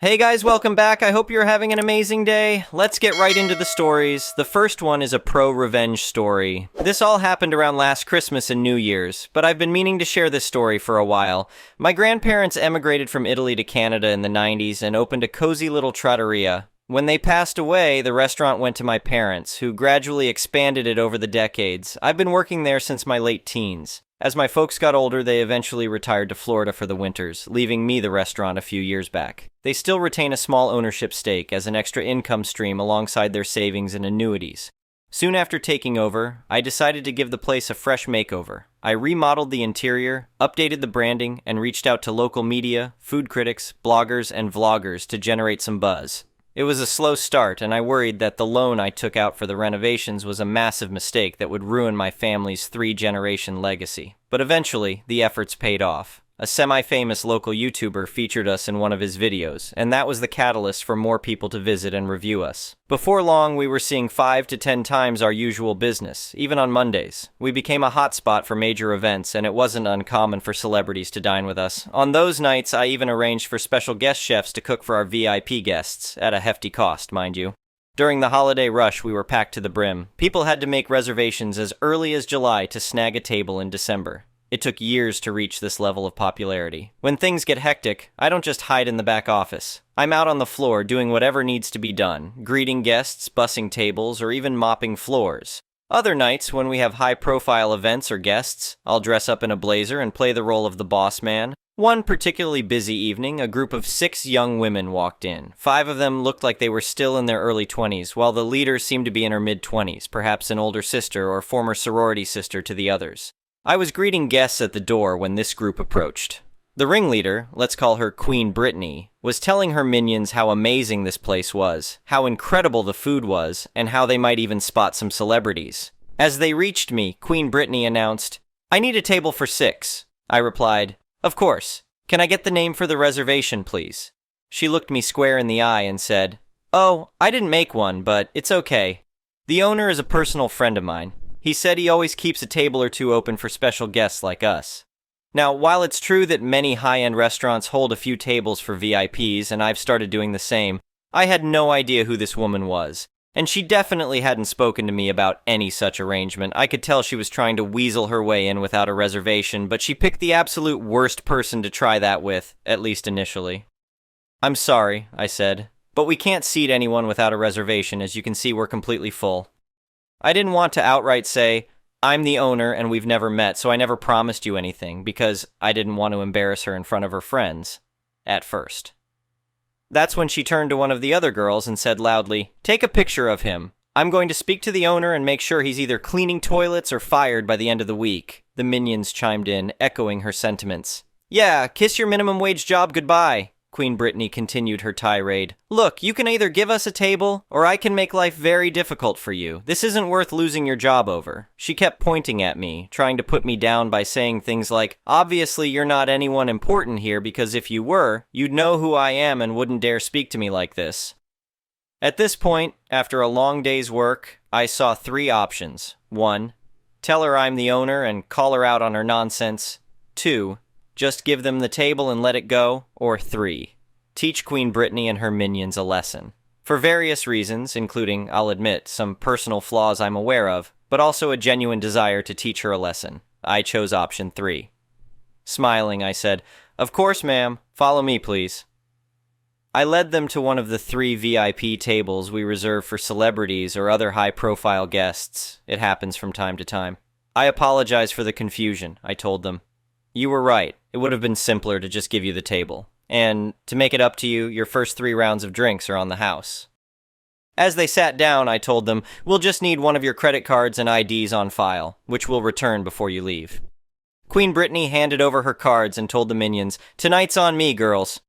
Hey guys, welcome back. I hope you're having an amazing day. Let's get right into the stories. The first one is a pro-revenge story. This all happened around last Christmas and New Year's, but I've been meaning to share this story for a while. My grandparents emigrated from Italy to Canada in the 90s and opened a cozy little trattoria. When they passed away, the restaurant went to my parents, who gradually expanded it over the decades. I've been working there since my late teens. As my folks got older, they eventually retired to Florida for the winters, leaving me the restaurant a few years back. They still retain a small ownership stake as an extra income stream alongside their savings and annuities. Soon after taking over, I decided to give the place a fresh makeover. I remodeled the interior, updated the branding, and reached out to local media, food critics, bloggers, and vloggers to generate some buzz. It was a slow start, and I worried that the loan I took out for the renovations was a massive mistake that would ruin my family's three-generation legacy. But eventually, the efforts paid off. A semi-famous local YouTuber featured us in one of his videos, and that was the catalyst for more people to visit and review us. Before long, we were seeing 5 to 10 times our usual business, even on Mondays. We became a hotspot for major events, and it wasn't uncommon for celebrities to dine with us. On those nights, I even arranged for special guest chefs to cook for our VIP guests, at a hefty cost, mind you. During the holiday rush, we were packed to the brim. People had to make reservations as early as July to snag a table in December. It took years to reach this level of popularity. When things get hectic, I don't just hide in the back office. I'm out on the floor doing whatever needs to be done, greeting guests, bussing tables, or even mopping floors. Other nights, when we have high-profile events or guests, I'll dress up in a blazer and play the role of the boss man. One particularly busy evening, a group of 6 young women walked in. 5 of them looked like they were still in their early 20s, while the leader seemed to be in her mid-20s, perhaps an older sister or former sorority sister to the others. I was greeting guests at the door when this group approached. The ringleader, let's call her Queen Brittany, was telling her minions how amazing this place was, how incredible the food was, and how they might even spot some celebrities. As they reached me, Queen Brittany announced, "I need a table for 6. I replied, "Of course. Can I get the name for the reservation, please?" She looked me square in the eye and said, "Oh, I didn't make one, but it's okay. The owner is a personal friend of mine. He said he always keeps a table or two open for special guests like us." Now, while it's true that many high-end restaurants hold a few tables for VIPs, and I've started doing the same, I had no idea who this woman was. And she definitely hadn't spoken to me about any such arrangement. I could tell she was trying to weasel her way in without a reservation, but she picked the absolute worst person to try that with, at least initially. "I'm sorry," I said, "but we can't seat anyone without a reservation. As you can see, we're completely full." I didn't want to outright say, "I'm the owner and we've never met, so I never promised you anything," because I didn't want to embarrass her in front of her friends, at first. That's when she turned to one of the other girls and said loudly, "Take a picture of him. I'm going to speak to the owner and make sure he's either cleaning toilets or fired by the end of the week." The minions chimed in, echoing her sentiments. "Yeah, kiss your minimum wage job goodbye." Queen Brittany continued her tirade. "Look, you can either give us a table, or I can make life very difficult for you. This isn't worth losing your job over." She kept pointing at me, trying to put me down by saying things like, "Obviously you're not anyone important here, because if you were, you'd know who I am and wouldn't dare speak to me like this." At this point, after a long day's work, I saw 3 options. 1. Tell her I'm the owner and call her out on her nonsense. 2. Just give them the table and let it go. Or 3. Teach Queen Brittany and her minions a lesson. For various reasons, including, I'll admit, some personal flaws I'm aware of, but also a genuine desire to teach her a lesson, I chose option 3. Smiling, I said, "Of course, ma'am. Follow me, please." I led them to one of the 3 VIP tables we reserve for celebrities or other high-profile guests. It happens from time to time. "I apologize for the confusion," I told them. "You were right. It would have been simpler to just give you the table. And to make it up to you, your first 3 rounds of drinks are on the house." As they sat down, I told them, "We'll just need one of your credit cards and IDs on file, which we'll return before you leave." Queen Brittany handed over her cards and told the minions, "Tonight's on me, girls."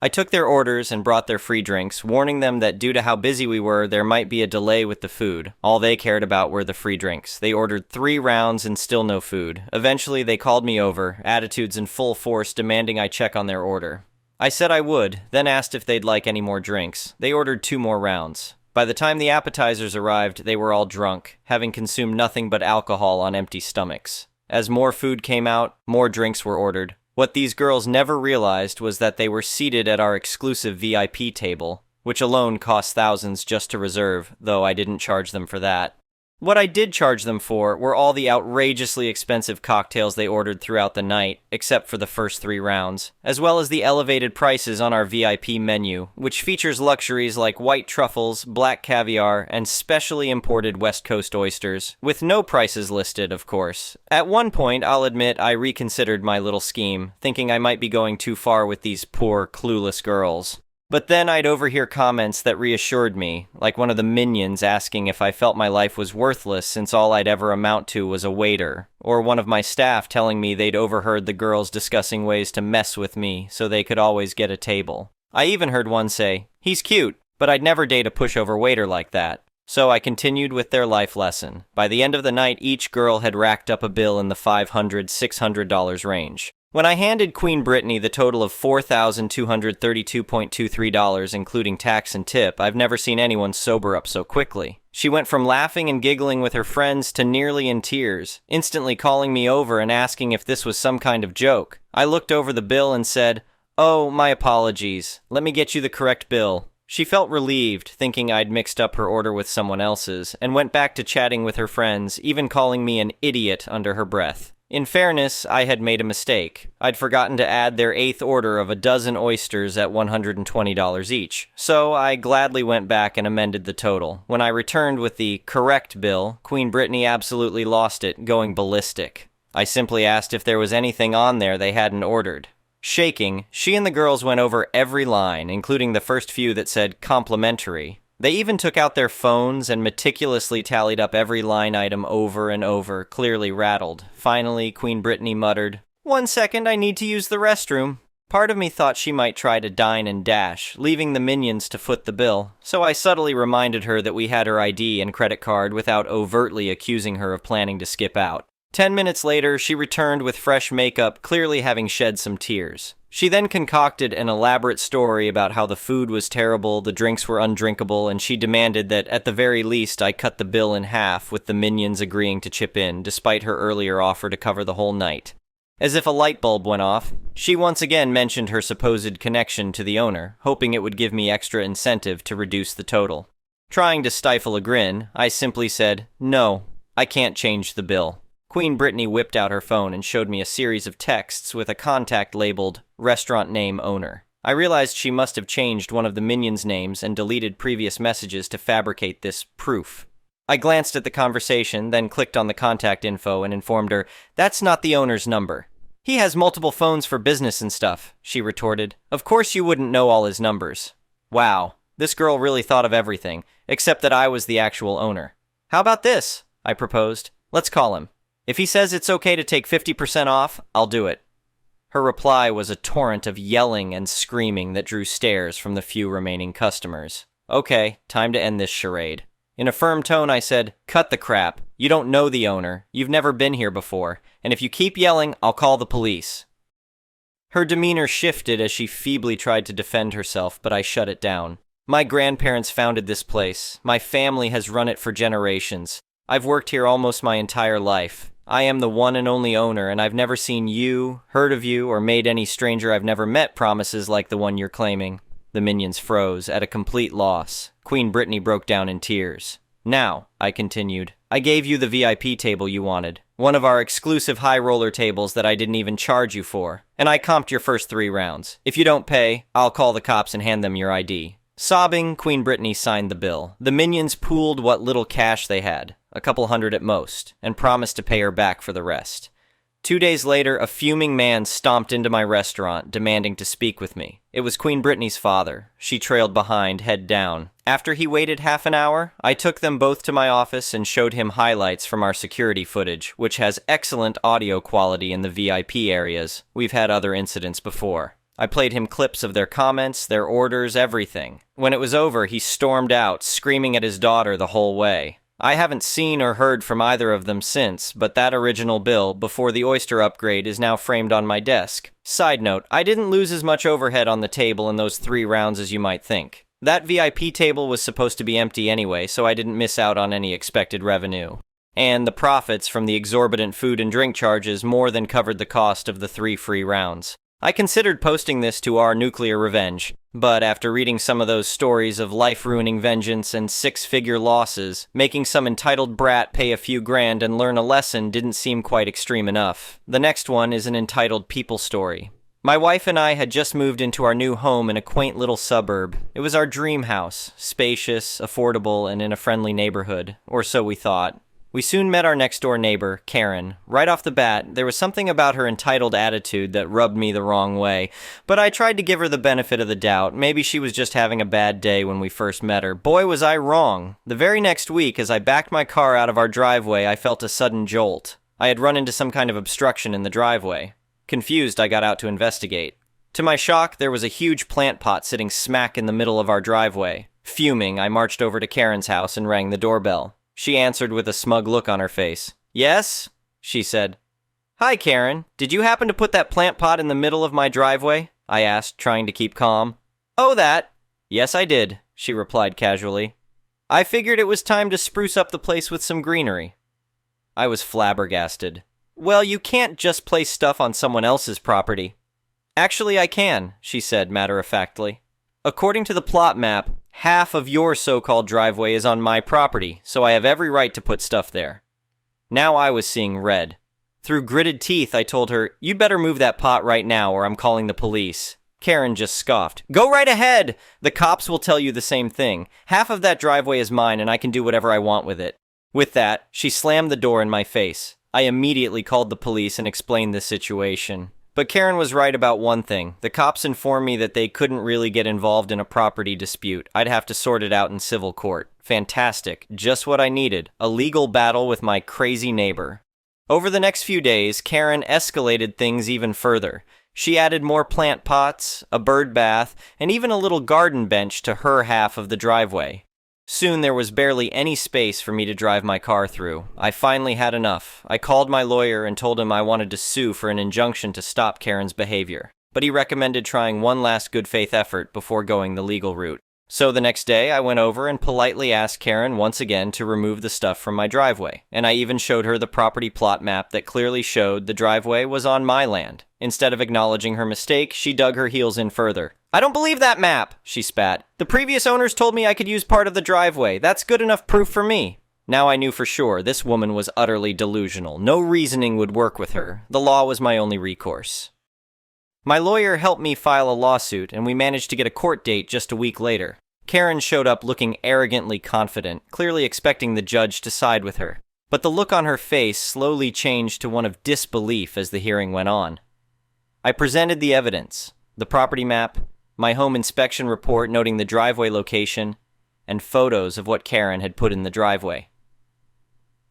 I took their orders and brought their free drinks, warning them that due to how busy we were, there might be a delay with the food. All they cared about were the free drinks. They ordered 3 rounds and still no food. Eventually, they called me over, attitudes in full force demanding I check on their order. I said I would, then asked if they'd like any more drinks. They ordered 2 more rounds. By the time the appetizers arrived, they were all drunk, having consumed nothing but alcohol on empty stomachs. As more food came out, more drinks were ordered. What these girls never realized was that they were seated at our exclusive VIP table, which alone cost thousands just to reserve, though I didn't charge them for that. What I did charge them for were all the outrageously expensive cocktails they ordered throughout the night, except for the first 3 rounds, as well as the elevated prices on our VIP menu, which features luxuries like white truffles, black caviar, and specially imported West Coast oysters, with no prices listed, of course. At one point, I'll admit I reconsidered my little scheme, thinking I might be going too far with these poor, clueless girls. But then I'd overhear comments that reassured me, like one of the minions asking if I felt my life was worthless since all I'd ever amount to was a waiter, or one of my staff telling me they'd overheard the girls discussing ways to mess with me so they could always get a table. I even heard one say, "He's cute, but I'd never date a pushover waiter like that." So I continued with their life lesson. By the end of the night, each girl had racked up a bill in the $500, $600 range. When I handed Queen Brittany the total of $4,232.23, including tax and tip, I've never seen anyone sober up so quickly. She went from laughing and giggling with her friends to nearly in tears, instantly calling me over and asking if this was some kind of joke. I looked over the bill and said, "Oh, my apologies. Let me get you the correct bill." She felt relieved, thinking I'd mixed up her order with someone else's, and went back to chatting with her friends, even calling me an idiot under her breath. In fairness, I had made a mistake. I'd forgotten to add their 8th order of a dozen oysters at $120 each, so I gladly went back and amended the total. When I returned with the correct bill, Queen Brittany absolutely lost it, going ballistic. I simply asked if there was anything on there they hadn't ordered. Shaking, she and the girls went over every line, including the first few that said complimentary. They even took out their phones and meticulously tallied up every line item over and over, clearly rattled. Finally, Queen Brittany muttered, "1 second, I need to use the restroom." Part of me thought she might try to dine and dash, leaving the minions to foot the bill, so I subtly reminded her that we had her ID and credit card without overtly accusing her of planning to skip out. 10 minutes later, she returned with fresh makeup, clearly having shed some tears. She then concocted an elaborate story about how the food was terrible, the drinks were undrinkable, and she demanded that, at the very least, I cut the bill in half, with the minions agreeing to chip in, despite her earlier offer to cover the whole night. As if a light bulb went off, she once again mentioned her supposed connection to the owner, hoping it would give me extra incentive to reduce the total. Trying to stifle a grin, I simply said, "No, I can't change the bill." Queen Brittany whipped out her phone and showed me a series of texts with a contact labeled "Restaurant Name Owner." I realized she must have changed one of the minions' names and deleted previous messages to fabricate this proof. I glanced at the conversation, then clicked on the contact info and informed her, "That's not the owner's number." "He has multiple phones for business and stuff," she retorted. "Of course you wouldn't know all his numbers." Wow, this girl really thought of everything, except that I was the actual owner. "How about this?" I proposed. "Let's call him. If he says it's okay to take 50% off, I'll do it." Her reply was a torrent of yelling and screaming that drew stares from the few remaining customers. Okay, time to end this charade. In a firm tone, I said, "Cut the crap. You don't know the owner. You've never been here before. And if you keep yelling, I'll call the police." Her demeanor shifted as she feebly tried to defend herself, but I shut it down. My grandparents founded this place. My family has run it for generations. I've worked here almost my entire life. I am the one and only owner, and I've never seen you, heard of you, or made any stranger I've never met promises like the one you're claiming. The minions froze, at a complete loss. Queen Brittany broke down in tears. "Now," I continued, "I gave you the VIP table you wanted, one of our exclusive high roller tables that I didn't even charge you for, and I comped your first 3 rounds. If you don't pay, I'll call the cops and hand them your ID. Sobbing, Queen Brittany signed the bill. The minions pooled what little cash they had, a couple hundred at most, and promised to pay her back for the rest. 2 days later, a fuming man stomped into my restaurant, demanding to speak with me. It was Queen Brittany's father. She trailed behind, head down. After he waited half an hour, I took them both to my office and showed him highlights from our security footage, which has excellent audio quality in the VIP areas. We've had other incidents before. I played him clips of their comments, their orders, everything. When it was over, he stormed out, screaming at his daughter the whole way. I haven't seen or heard from either of them since, but that original bill, before the oyster upgrade, is now framed on my desk. Side note, I didn't lose as much overhead on the table in those 3 rounds as you might think. That VIP table was supposed to be empty anyway, so I didn't miss out on any expected revenue. and the profits from the exorbitant food and drink charges more than covered the cost of the 3 free rounds. I considered posting this to our nuclear revenge, but after reading some of those stories of life-ruining vengeance and 6-figure losses, making some entitled brat pay a few grand and learn a lesson didn't seem quite extreme enough. The next one is an entitled people story. My wife and I had just moved into our new home in a quaint little suburb. It was our dream house, spacious, affordable, and in a friendly neighborhood, or so we thought. We soon met our next-door neighbor, Karen. Right off the bat, there was something about her entitled attitude that rubbed me the wrong way, but I tried to give her the benefit of the doubt. Maybe she was just having a bad day when we first met her. Boy, was I wrong. The very next week, as I backed my car out of our driveway, I felt a sudden jolt. I had run into some kind of obstruction in the driveway. Confused, I got out to investigate. To my shock, there was a huge plant pot sitting smack in the middle of our driveway. Fuming, I marched over to Karen's house and rang the doorbell. She answered with a smug look on her face. "Yes?" she said. "Hi, Karen. Did you happen to put that plant pot in the middle of my driveway?" I asked, trying to keep calm. "Oh, that?" "Yes, I did," she replied casually. "I figured it was time to spruce up the place with some greenery." I was flabbergasted. "Well, you can't just place stuff on someone else's property." "Actually, I can," she said matter-of-factly. "According to the plot map, half of your so-called driveway is on my property, so I have every right to put stuff there." Now I was seeing red. Through gritted teeth, I told her, "You'd better move that pot right now or I'm calling the police." Karen just scoffed. "Go right ahead! The cops will tell you the same thing. Half of that driveway is mine and I can do whatever I want with it." With that, she slammed the door in my face. I immediately called the police and explained the situation. But Karen was right about one thing. The cops informed me that they couldn't really get involved in a property dispute. I'd have to sort it out in civil court. Fantastic. Just what I needed. A legal battle with my crazy neighbor. Over the next few days, Karen escalated things even further. She added more plant pots, a bird bath, and even a little garden bench to her half of the driveway. Soon there was barely any space for me to drive my car through. I finally had enough. I called my lawyer and told him I wanted to sue for an injunction to stop Karen's behavior. But he recommended trying one last good faith effort before going the legal route. So the next day, I went over and politely asked Karen once again to remove the stuff from my driveway. And I even showed her the property plot map that clearly showed the driveway was on my land. Instead of acknowledging her mistake, she dug her heels in further. "I don't believe that map," she spat. "The previous owners told me I could use part of the driveway. That's good enough proof for me." Now I knew for sure this woman was utterly delusional. No reasoning would work with her. The law was my only recourse. My lawyer helped me file a lawsuit, and we managed to get a court date just a week later. Karen showed up looking arrogantly confident, clearly expecting the judge to side with her. But the look on her face slowly changed to one of disbelief as the hearing went on. I presented the evidence, the property map, my home inspection report noting the driveway location, and photos of what Karen had put in the driveway.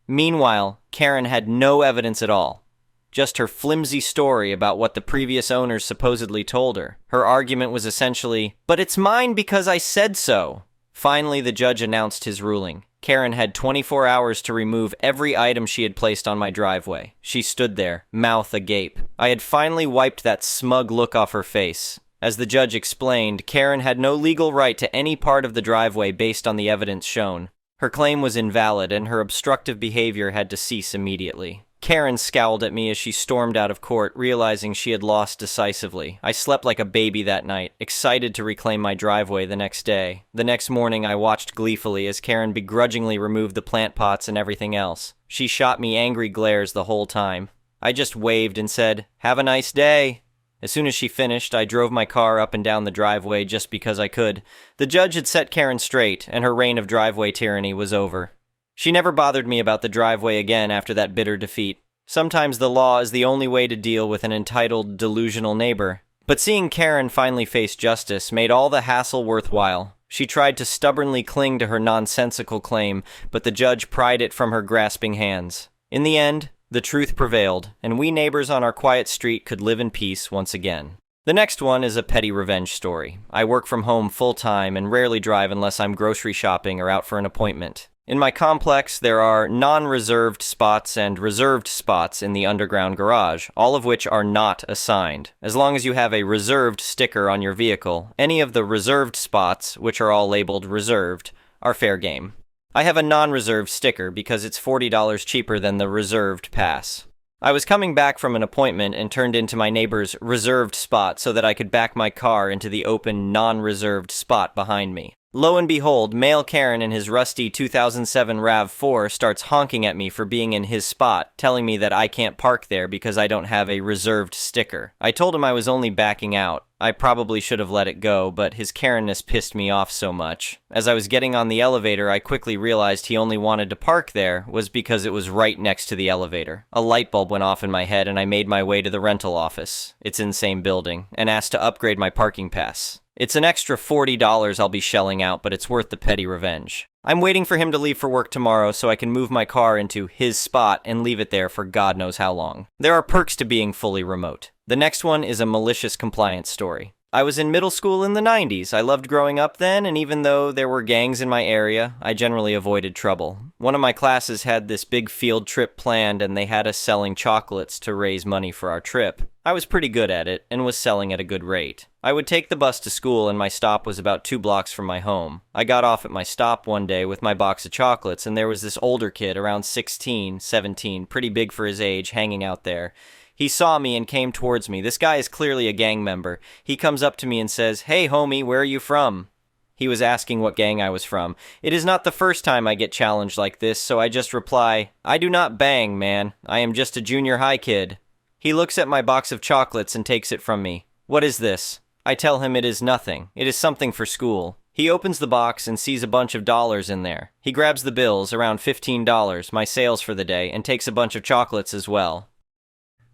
Meanwhile, Karen had no evidence at all. Just her flimsy story about what the previous owners supposedly told her. Her argument was essentially, "But it's mine because I said so." Finally, the judge announced his ruling. Karen had 24 hours to remove every item she had placed on my driveway. She stood there, mouth agape. I had finally wiped that smug look off her face. As the judge explained, Karen had no legal right to any part of the driveway based on the evidence shown. Her claim was invalid, and her obstructive behavior had to cease immediately. Karen scowled at me as she stormed out of court, realizing she had lost decisively. I slept like a baby that night, excited to reclaim my driveway the next day. The next morning, I watched gleefully as Karen begrudgingly removed the plant pots and everything else. She shot me angry glares the whole time. I just waved and said, "Have a nice day." As soon as she finished, I drove my car up and down the driveway just because I could. The judge had set Karen straight, and her reign of driveway tyranny was over. She never bothered me about the driveway again after that bitter defeat. Sometimes the law is the only way to deal with an entitled, delusional neighbor. But seeing Karen finally face justice made all the hassle worthwhile. She tried to stubbornly cling to her nonsensical claim, but the judge pried it from her grasping hands. In the end, the truth prevailed, and we neighbors on our quiet street could live in peace once again. The next one is a petty revenge story. I work from home full-time and rarely drive unless I'm grocery shopping or out for an appointment. In my complex, there are non-reserved spots and reserved spots in the underground garage, all of which are not assigned. As long as you have a reserved sticker on your vehicle, any of the reserved spots, which are all labeled reserved, are fair game. I have a non-reserved sticker because it's $40 cheaper than the reserved pass. I was coming back from an appointment and turned into my neighbor's reserved spot so that I could back my car into the open, non-reserved spot behind me. Lo and behold, male Karen in his rusty 2007 RAV4 starts honking at me for being in his spot, telling me that I can't park there because I don't have a reserved sticker. I told him I was only backing out. I probably should have let it go, but his Karenness pissed me off so much. As I was getting on the elevator, I quickly realized he only wanted to park there was because it was right next to the elevator. A light bulb went off in my head and I made my way to the rental office. It's in the same building, and asked to upgrade my parking pass. It's an extra $40 I'll be shelling out, but it's worth the petty revenge. I'm waiting for him to leave for work tomorrow so I can move my car into his spot and leave it there for God knows how long. There are perks to being fully remote. The next one is a malicious compliance story. I was in middle school in the 90s. I loved growing up then, and even though there were gangs in my area, I generally avoided trouble. One of my classes had this big field trip planned, and they had us selling chocolates to raise money for our trip. I was pretty good at it, and was selling at a good rate. I would take the bus to school, and my stop was about 2 blocks from my home. I got off at my stop one day with my box of chocolates, and there was this older kid, around 16, 17, pretty big for his age, hanging out there. He saw me and came towards me. This guy is clearly a gang member. He comes up to me and says, "Hey homie, where are you from?" He was asking what gang I was from. It is not the first time I get challenged like this, so I just reply, "I do not bang, man. I am just a junior high kid." He looks at my box of chocolates and takes it from me. "What is this?" I tell him it is nothing. It is something for school. He opens the box and sees a bunch of dollars in there. He grabs the bills, around $15, my sales for the day, and takes a bunch of chocolates as well.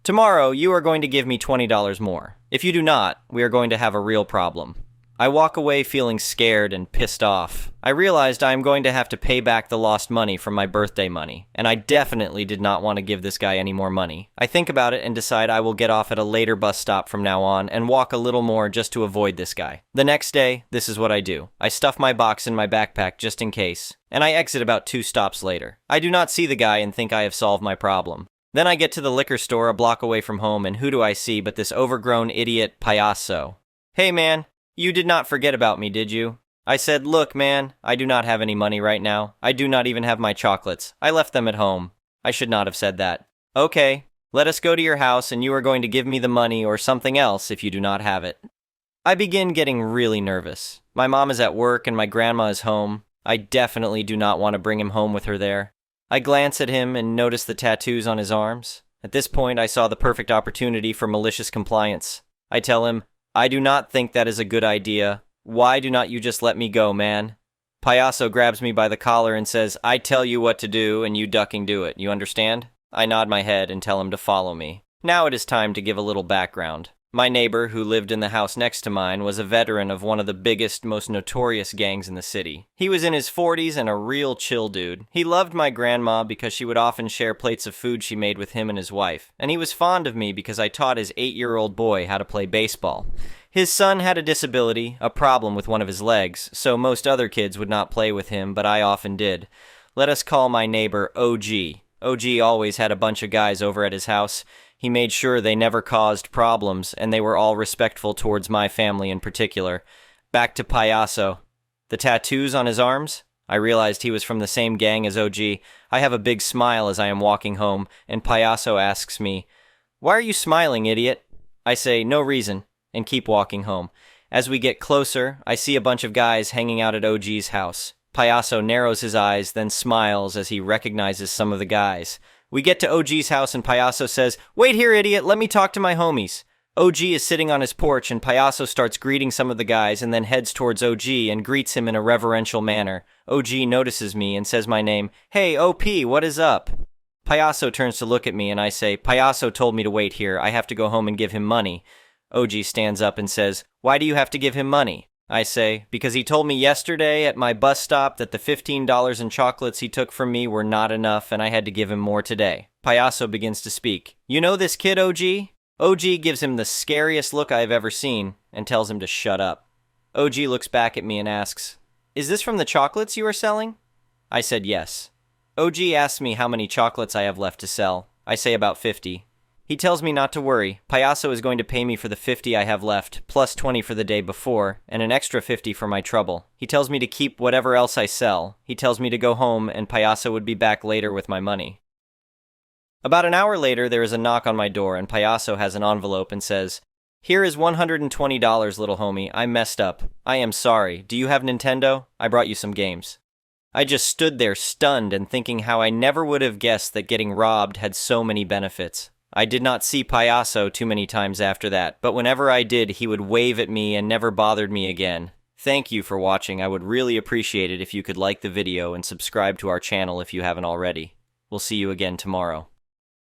"Tomorrow, you are going to give me $20 more. If you do not, we are going to have a real problem." I walk away feeling scared and pissed off. I realized I am going to have to pay back the lost money from my birthday money, and I definitely did not want to give this guy any more money. I think about it and decide I will get off at a later bus stop from now on and walk a little more just to avoid this guy. The next day, this is what I do. I stuff my box in my backpack just in case, and I exit about 2 stops later. I do not see the guy and think I have solved my problem. Then I get to the liquor store a block away from home, and who do I see but this overgrown idiot payaso. "Hey man, you did not forget about me, did you?" I said, "Look man, I do not have any money right now. I do not even have my chocolates. I left them at home." I should not have said that. "Okay, let us go to your house and you are going to give me the money or something else if you do not have it." I begin getting really nervous. My mom is at work and my grandma is home. I definitely do not want to bring him home with her there. I glance at him and notice the tattoos on his arms. At this point, I saw the perfect opportunity for malicious compliance. I tell him, "I do not think that is a good idea. Why do not you just let me go, man?" Payaso grabs me by the collar and says, "I tell you what to do and you ducking do it. You understand?" I nod my head and tell him to follow me. Now it is time to give a little background. My neighbor, who lived in the house next to mine, was a veteran of one of the biggest, most notorious gangs in the city. He was in his 40s and a real chill dude. He loved my grandma because she would often share plates of food she made with him and his wife. And he was fond of me because I taught his 8-year-old boy how to play baseball. His son had a disability, a problem with one of his legs, so most other kids would not play with him, but I often did. Let us call my neighbor OG. OG always had a bunch of guys over at his house. He made sure they never caused problems, and they were all respectful towards my family in particular. Back to Payaso. The tattoos on his arms? I realized he was from the same gang as OG. I have a big smile as I am walking home, and Payaso asks me, "Why are you smiling, idiot?" I say, "No reason," and keep walking home. As we get closer, I see a bunch of guys hanging out at OG's house. Payaso narrows his eyes, then smiles as he recognizes some of the guys. We get to OG's house and Payaso says, "Wait here, idiot, let me talk to my homies." OG is sitting on his porch and Payaso starts greeting some of the guys and then heads towards OG and greets him in a reverential manner. OG notices me and says my name. "Hey, OP, what is up?" Payaso turns to look at me and I say, "Payaso told me to wait here. I have to go home and give him money." OG stands up and says, "Why do you have to give him money?" I say, "Because he told me yesterday at my bus stop that the $15 in chocolates he took from me were not enough and I had to give him more today." Payaso begins to speak. "You know this kid, OG?" OG gives him the scariest look I have ever seen and tells him to shut up. OG looks back at me and asks, "Is this from the chocolates you are selling?" I said yes. OG asks me how many chocolates I have left to sell. I say about 50. He tells me not to worry. Payaso is going to pay me for the 50 I have left, plus 20 for the day before, and an extra 50 for my trouble. He tells me to keep whatever else I sell. He tells me to go home, and Payaso would be back later with my money. About an hour later, there is a knock on my door, and Payaso has an envelope and says, "Here is $120, little homie. I messed up. I am sorry. Do you have Nintendo? I brought you some games." I just stood there stunned and thinking how I never would have guessed that getting robbed had so many benefits. I did not see Payaso too many times after that, but whenever I did, he would wave at me and never bothered me again. Thank you for watching. I would really appreciate it if you could like the video and subscribe to our channel if you haven't already. We'll see you again tomorrow.